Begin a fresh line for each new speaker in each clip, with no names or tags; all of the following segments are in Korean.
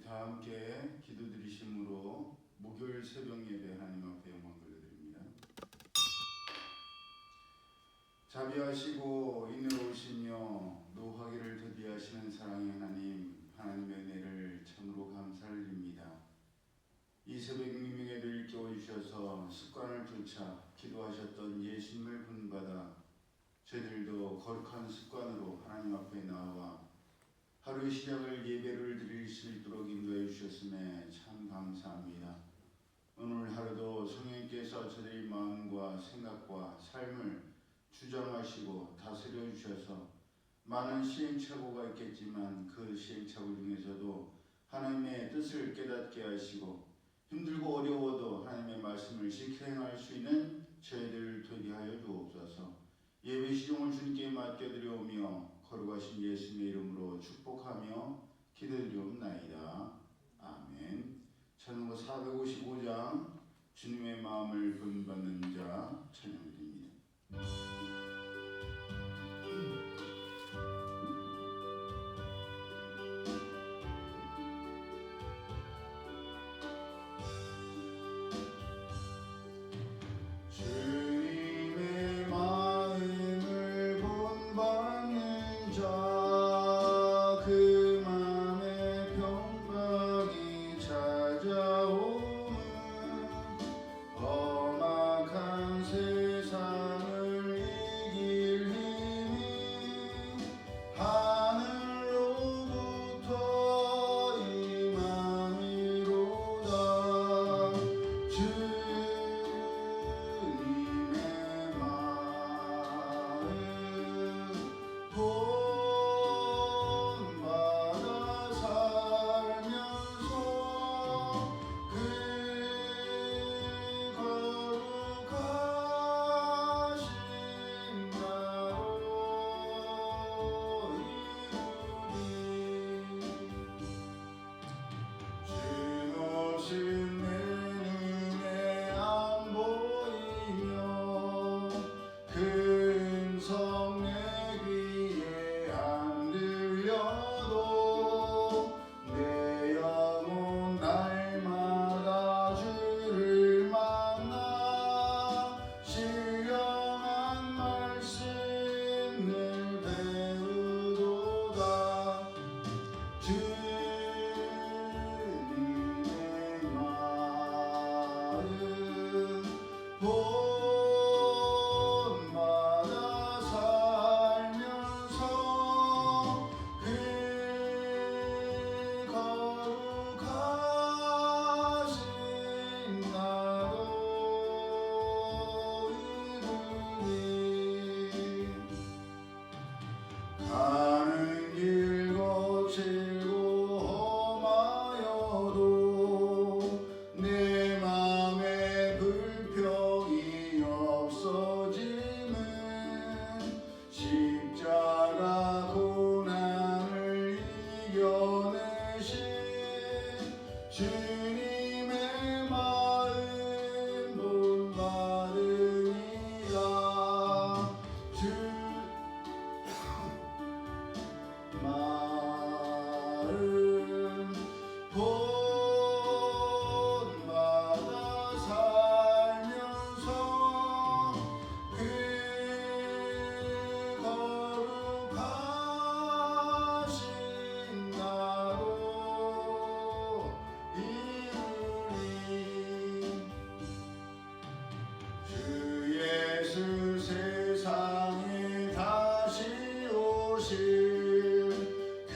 다 함께 기도드리심으로 목요일 새벽 예배 하나님 앞에 영광 돌려드립니다. 자비하시고 인내로우시며 노하기를 더디하시는 사랑의 하나님, 하나님의 은혜를 참으로 감사를 드립니다. 이 새벽 미명에도 일깨워주셔서 습관을 쫓아 기도하셨던 예수님을 본받아 저희들도 거룩한 습관으로 하나님 앞에 나와 하루의 시작을 예배를 드릴 수 있도록 인도해 주셨음에 참 감사합니다. 오늘 하루도 성령께서 저희의 마음과 생각과 삶을 주장하시고 다스려 주셔서 많은 시행착오가 있겠지만 그 시행착오 중에서도 하나님의 뜻을 깨닫게 하시고 힘들고 어려워도 하나님의 말씀을 실행할 수 있는 저희들 되게 하여 주옵소서. 예배 시종을 주님께 맡겨드려오며 거룩하신 예수님의 이름으로 축복하며 기도드리옵나이다. 아멘. 찬송가 455장 주님의 마음을 본받는 자 찬양드립니다.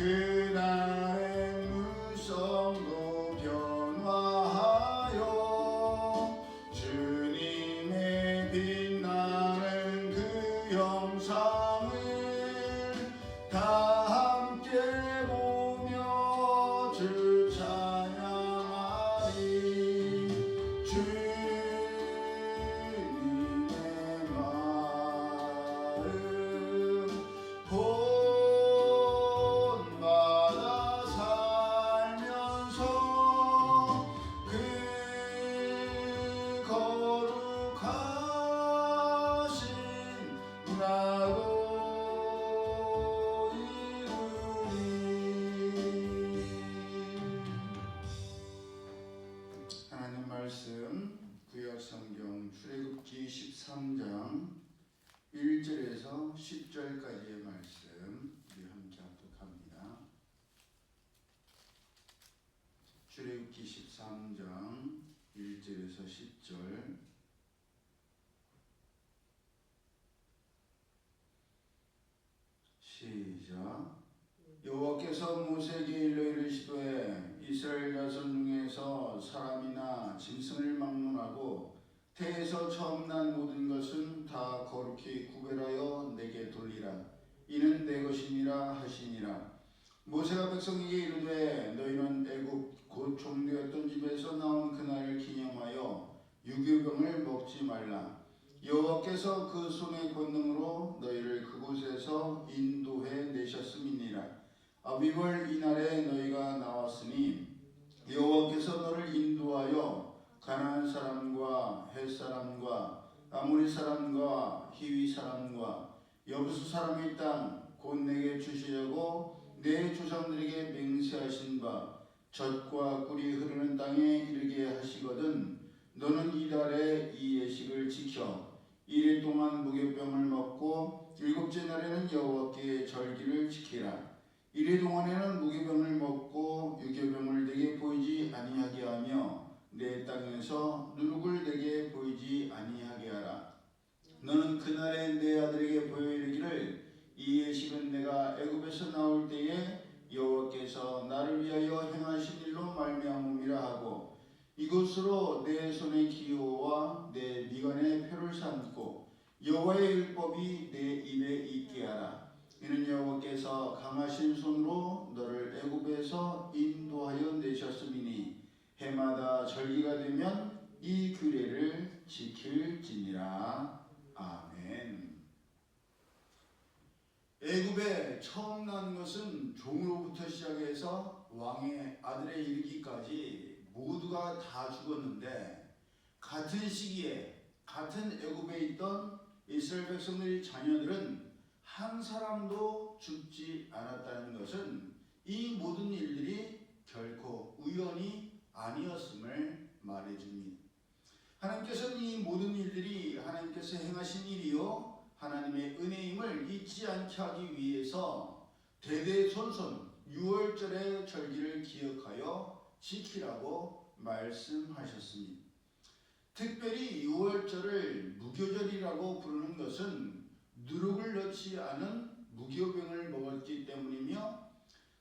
그날에
여호와께서 모세에게 일러 이르시되 이스라엘 자손 중에서 사람이나 짐승을 막론하고 태에서 처음 난 모든 것은 다 거룩히 구별하여 내게 돌리라. 이는 내 것이니라 하시니라. 모세가 백성에게 이르되 너희는 애굽 곧 종되었던 집에서 나온 그날을 기념하여 유교병을 먹지 말라. 여호와께서 그 손의 권능으로 너희를 그곳에서 인도해 내셨음이니라. 아비벌 이날에 너희가 나왔으니 여호와께서 너를 인도하여 가나안 사람과 헷 사람과 아모리 사람과 히위 사람과 여부수 사람의 땅 곧 내게 주시려고 내 조상들에게 맹세하신 바 젖과 꿀이 흐르는 땅에 이르게 하시거든. 너는 이달에 이 예식을 지켜 1일 동안 무교병을 먹고 7째 날에는 여호와께 절기를 지키라. 1일 동안에는 무교병을 먹고 유교병을 내게 보이지 아니하게 하며 내 땅에서 누룩을 내게 보이지 아니하게 하라. 너는 그날에 내 아들에게 보여 이르기를 이 예식은 내가 애굽에서 나올 때에 여호와께서 나를 위하여 행하신 일로 말미암음이라 하고 이것으로 내 손의 기호와 내 미간의 표를 삼고 여호와의 율법이 내 입에 있게 하라. 이는 여호와께서 강하신 손으로 너를 애굽에서 인도하여 내셨음이니 해마다 절기가 되면 이 규례를 지킬지니라. 아멘. 애굽에 처음 난 것은 종으로부터 시작해서 왕의 아들에 이르기까지 모두가 다 죽었는데 같은 시기에 같은 애굽에 있던 이스라엘 백성들의 자녀들은 한 사람도 죽지 않았다는 것은 이 모든 일들이 결코 우연이 아니었음을 말해줍니다. 하나님께서는 이 모든 일들이 하나님께서 행하신 일이요 하나님의 은혜임을 잊지 않게 하기 위해서 대대손손 6월절의 절기를 기억하여 지키라고 말씀하셨습니다. 특별히 6월절을 무교절이라고 부르는 것은 누룩을 넣지 않은 무교병을 먹었기 때문이며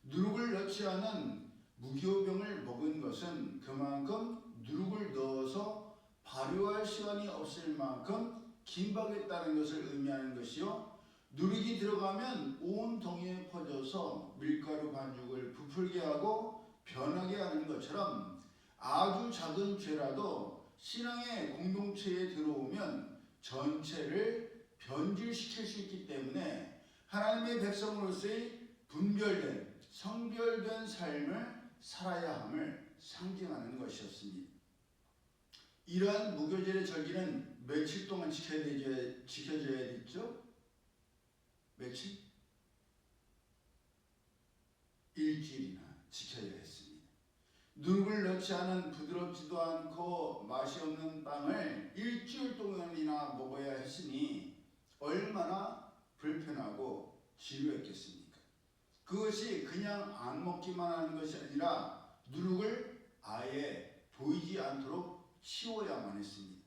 누룩을 넣지 않은 무교병을 먹은 것은 그만큼 누룩을 넣어서 발효할 시간이 없을 만큼 긴박했다는 것을 의미하는 것이요 누룩이 들어가면 온 동에 퍼져서 밀가루 반죽을 부풀게 하고 변하게 하는 것처럼 아주 작은 죄라도 신앙의 공동체에 들어오면 전체를 변질시킬 수 있기 때문에 하나님의 백성으로서의 분별된 성별된 삶을 살아야 함을 상징하는 것이었습니다. 이러한 무교절의 절기는 며칠 동안 지켜져야 됐죠? 며칠? 일주일이나 지켜야 했습니다. 누룩을 넣지 않은 부드럽지도 않고 맛이 없는 빵을 일주일 동안이나 먹어야 했으니 얼마나 불편하고 지루했겠습니까? 그것이 그냥 안 먹기만 하는 것이 아니라 누룩을 아예 보이지 않도록 치워야만 했습니다.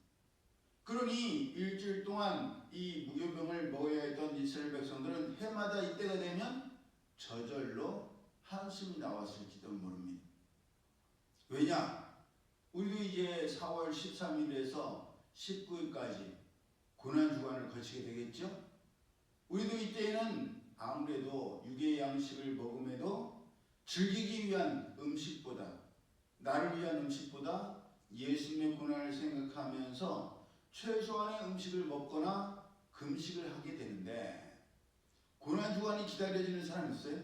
그러니 일주일 동안 이 무교병을 먹어야 했던 이스라엘 백성들은 해마다 이때가 되면 저절로 한숨이 나왔을지도 모릅니다. 왜냐? 우리도 이제 4월 13일에서 19일까지 고난주간을 거치게 되겠죠? 우리도 이때에는 아무래도 육의 양식을 먹음에도 즐기기 위한 음식보다 나를 위한 음식보다 예수님의 고난을 생각하면서 최소한의 음식을 먹거나 금식을 하게 되는데 고난주간이 기다려지는 사람 있어요?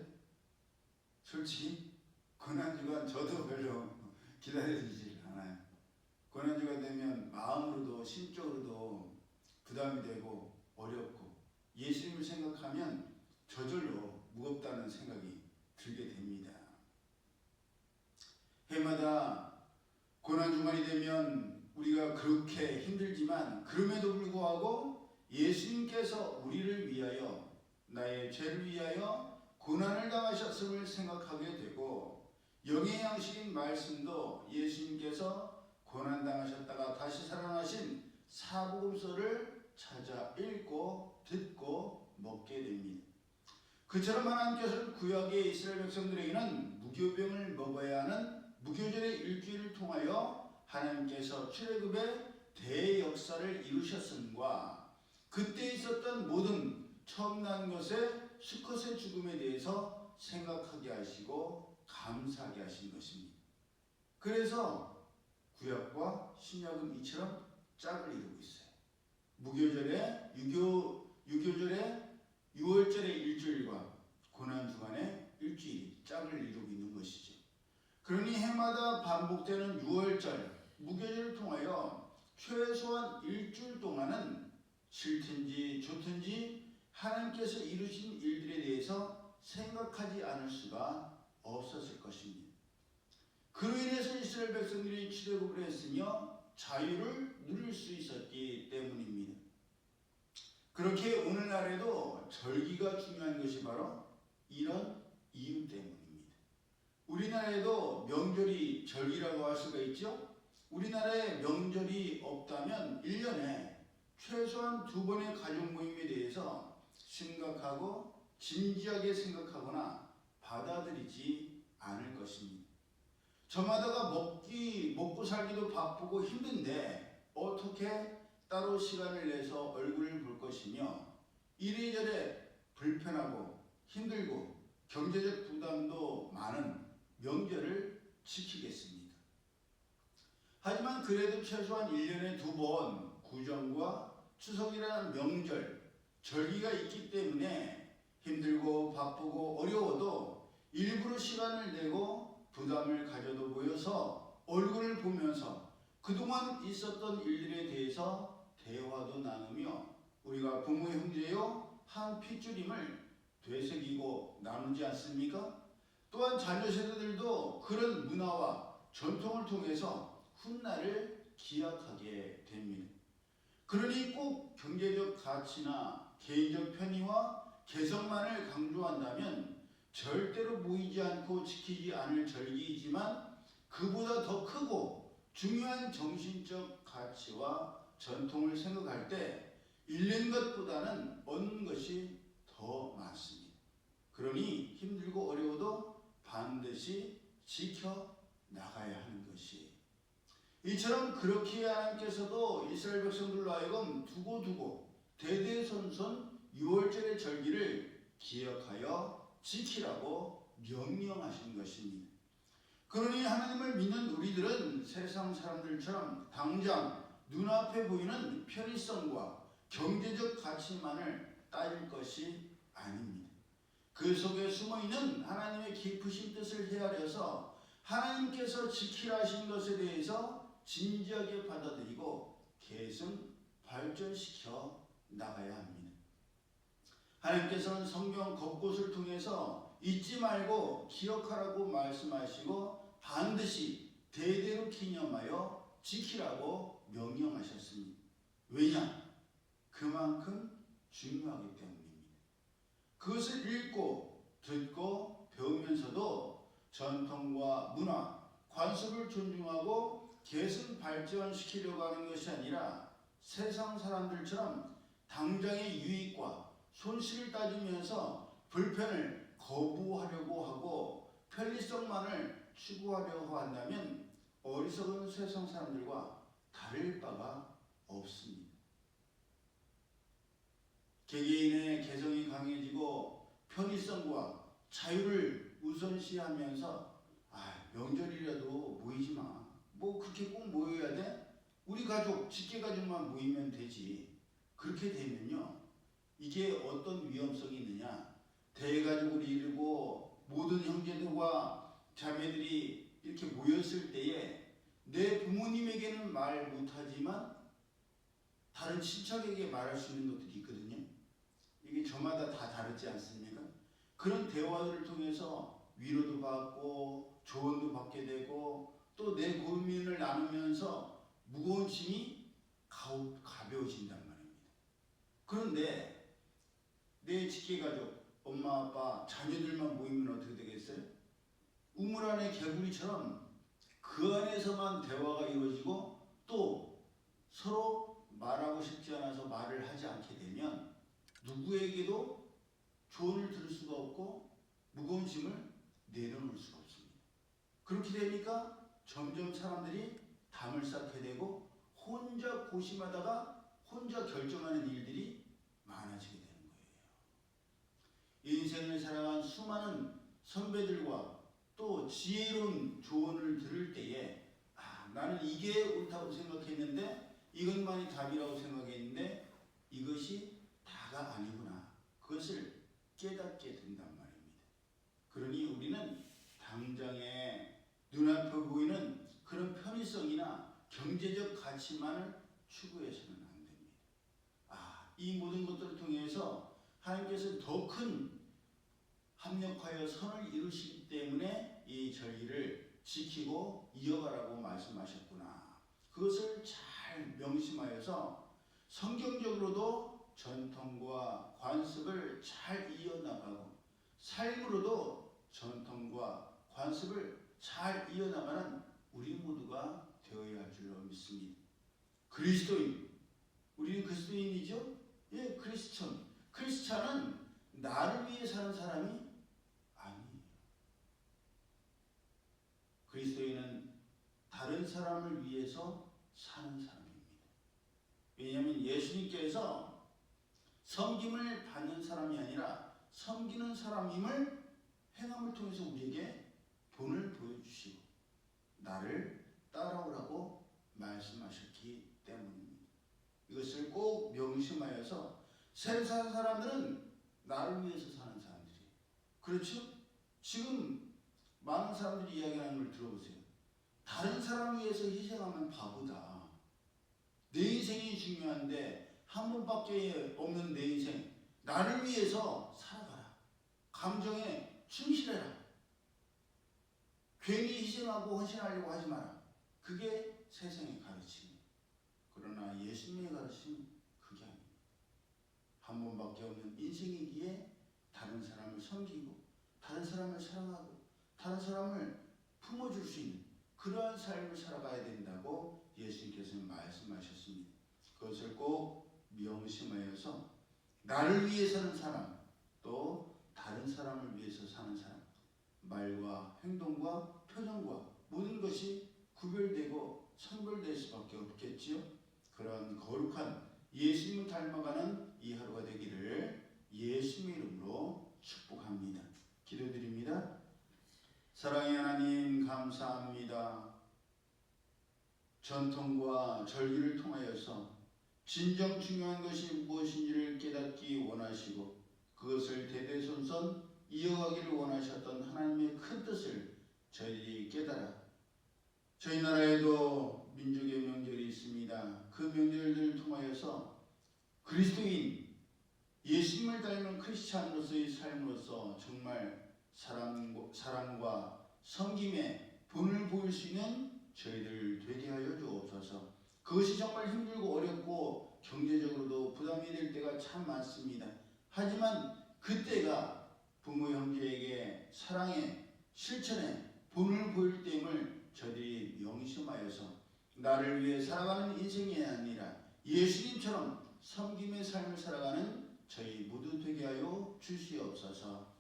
솔직히 고난주간 저도 별로 기다려지질 않아요. 고난주간 되면 마음으로도 심적으로도 부담이 되고 어렵고 예수님을 생각하면 저절로 무겁다는 생각이 들게 됩니다. 해마다 고난주간이 되면 우리가 그렇게 힘들지만 그럼에도 불구하고 예수님께서 우리를 위하여 나의 죄를 위하여 고난을 당하셨음을 생각하게 되고 영의 양식인 말씀도 예수님께서 고난당하셨다가 다시 살아나신 사복음서를 찾아 읽고 듣고 먹게 됩니다. 그처럼 하나님께서는 구약의 이스라엘 백성들에게는 무교병을 먹어야 하는 무교절의 일주일을 통하여 하나님께서 출애굽의 대역사를 이루셨음과 그때 있었던 모든 처음 난 것의 수컷의 죽음에 대해서 생각하게 하시고 감사하게 하신 것입니다. 그래서 구약과 신약은 이처럼 짝을 이루고 있어요. 무교절에 유교절에 6월절의 일주일과 고난주간의 일주일이 짝을 이루고 있는 것이죠. 그러니 해마다 반복되는 6월절 무교절을 통하여 최소한 일주일 동안은 싫든지 좋든지 하나님께서 이루신 일들에 대해서 생각하지 않을 수가 없었을 것입니다. 그로 인해서 이스라엘 백성들이 출애굽을 했으며 자유를 누릴 수 있었기 때문입니다. 그렇게 오늘날에도 절기가 중요한 것이 바로 이런 이유 때문입니다. 우리나라에도 명절이 절기라고 할 수가 있죠. 우리나라에 명절이 없다면 1년에 최소한 2번의 가족 모임에 대해서 심각하고 진지하게 생각하거나 받아들이지 않을 것입니다. 저마다가 먹고 살기도 바쁘고 힘든데 어떻게 따로 시간을 내서 얼굴을 볼 것이며 이래저래 불편하고 힘들고 경제적 부담도 많은 명절을 지키겠습니까? 하지만 그래도 최소한 1년에 2번 구정과 추석이라는 명절, 절기가 있기 때문에 힘들고 바쁘고 어려워도 일부러 시간을 내고 부담을 가져도 보여서 얼굴을 보면서 그동안 있었던 일들에 대해서 대화도 나누며 우리가 부모 형제요 한 핏줄임을 되새기고 나누지 않습니까? 또한 자녀 세대들도 그런 문화와 전통을 통해서 훗날을 기약하게 됩니다. 그러니 꼭 경제적 가치나 개인적 편의와 개성만을 강조한다면 절대로 모이지 않고 지키지 않을 절기이지만 그보다 더 크고 중요한 정신적 가치와 전통을 생각할 때 잃는 것보다는 얻는 것이 더 많습니다. 그러니 힘들고 어려워도 반드시 지켜 나가야 하는 것이 이처럼 그렇게 하나님께서도 이스라엘 백성들로 하여금 두고 대대손손 6월절의 절기를 기억하여 지키라고 명령하신 것입니다. 그러니 하나님을 믿는 우리들은 세상 사람들처럼 당장 눈앞에 보이는 편의성과 경제적 가치만을 따질 것이 아닙니다. 그 속에 숨어있는 하나님의 깊으신 뜻을 헤아려서 하나님께서 지키라 하신 것에 대해서 진지하게 받아들이고 계승 발전시켜 나가야 합니다. 하나님께서는 성경 곳곳을 통해서 잊지 말고 기억하라고 말씀하시고 반드시 대대로 기념하여 지키라고 명령하셨습니다. 왜냐? 그만큼 중요하기 때문입니다. 그것을 읽고 듣고 배우면서도 전통과 문화, 관습을 존중하고 계승 발전시키려고 하는 것이 아니라 세상 사람들처럼 당장의 유익과 손실을 따지면서 불편을 거부하려고 하고 편리성만을 추구하려고 한다면 어리석은 세상 사람들과 다를 바가 없습니다. 개개인의 개성이 강해지고 편의성과 자유를 우선시하면서 명절이라도 모이지 마. 뭐 그렇게 꼭 모여야 돼? 우리 가족, 직계가족만 모이면 되지. 그렇게 되면요. 이게 어떤 위험성이 있느냐. 대가족을 이루고 모든 형제들과 자매들이 이렇게 모였을 때에 내 부모님에게는 말 못하지만 다른 친척에게 말할 수 있는 것들이 있거든요. 이게 저마다 다 다르지 않습니까? 그런 대화들을 통해서 위로도 받고 조언도 받게 되고 또 내 고민을 나누면서 무거운 짐이 가벼워진단 말입니다. 그런데 내 직계가족, 엄마, 아빠, 자녀들만 모이면 어떻게 되겠어요? 우물 안의 개구리처럼 그 안에서만 대화가 이루어지고 또 서로 말하고 싶지 않아서 말을 하지 않게 되면 누구에게도 조언을 들을 수가 없고 무거운 짐을 내려놓을 수가 없습니다. 그렇게 되니까 점점 사람들이 담을 쌓게 되고 혼자 고심하다가 혼자 결정하는 일들이 많아지게 되는 거예요. 인생을 살아간 수많은 선배들과 또 지혜로운 조언을 들을 때에 나는 이게 옳다고 생각했는데 이것만이 답이라고 생각했는데 이것이 다가 아니구나. 그것을 깨닫게 된단 말입니다. 그러니 우리는 당장에 눈앞에 보이는 그런 편의성이나 경제적 가치만을 추구해서는 안 됩니다. 이 모든 것들을 통해서 하나님께서 더 큰 합력하여 선을 이루시기 때문에 이 절기를 지키고 이어가라고 말씀하셨구나. 그것을 잘 명심하여서 성경적으로도 전통과 관습을 잘 이어나가고 삶으로도 전통과 관습을 잘 이어나가는 우리 모두가 되어야 할 줄로 믿습니다. 그리스도인, 우리는 그리스도인이죠? 예, 크리스찬은 나를 위해 사는 사람이 아니에요. 그리스도인은 다른 사람을 위해서 사는 사람입니다. 왜냐하면 예수님께서 섬김을 받는 사람이 아니라 섬기는 사람임을 행함을 통해서 우리에게 본을 보여주시고 나를 따라오라고 말씀하셨기 때문입니다. 이것을 꼭 명심하여서 세상 사람들은 나를 위해서 사는 사람들이에요. 그렇죠? 지금 많은 사람들이 이야기하는 걸 들어보세요. 다른 사람 위해서 희생하면 바보다. 내 인생이 중요한데 한 번밖에 없는 내 인생, 나를 위해서 살아가라. 감정에 충실해라. 괜히 희생하고 헌신하려고 하지 마라. 그게 세상의 가르침이에요. 그러나 예수님의 가르침은 그게 아닙니다. 한 번밖에 없는 인생이기에 다른 사람을 섬기고 다른 사람을 사랑하고 다른 사람을 품어줄 수 있는 그러한 삶을 살아가야 된다고 예수님께서는 말씀하셨습니다. 그것을 꼭 명심하여서 나를 위해 사는 사람, 또 다른 사람을 위해서 사는 사람, 말과 행동과 표정과 모든 것이 구별되고 선별될 수밖에 없겠지요. 그런 거룩한 예수님을 닮아가는 이 하루가 되기를 예수님의 이름으로 축복합니다. 기도드립니다. 사랑의 하나님 감사합니다. 전통과 절기를 통하여서 진정 중요한 것이 무엇인지를 깨닫기 원하시고 그것을 대대손손 이어가기를 원하셨던 하나님의 큰 뜻을 저희들이 깨달아 저희 나라에도 민족의 명절이 있습니다. 그 명절들을 통하여서 그리스도인 예수님을 닮은 크리스찬으로서의 삶으로서 정말 사랑과 섬김의 본을 보일 수 있는 저희들 되게 하여 주옵소서. 그것이 정말 힘들고 어렵고 경제적으로도 부담이 될 때가 참 많습니다. 하지만 그때가 부모 형제에게 사랑의 실천의 본을 보일 때임을 저희들이 명심하여서 나를 위해 살아가는 인생이 아니라 예수님처럼 섬김의 삶을 살아가는 저희 모두 되게 하여 주시옵소서.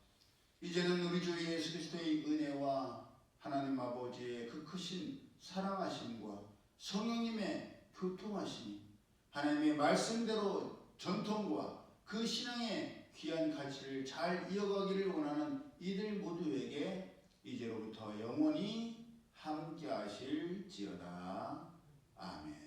이제는 우리 주 예수 그리스도의 은혜와 하나님 아버지의 그 크신 사랑하심과 성령님의 교통하심이 하나님의 말씀대로 전통과 그 신앙의 귀한 가치를 잘 이어가기를 원하는 이들 모두에게 이제로부터 영원히 함께 하실지어다. 아멘.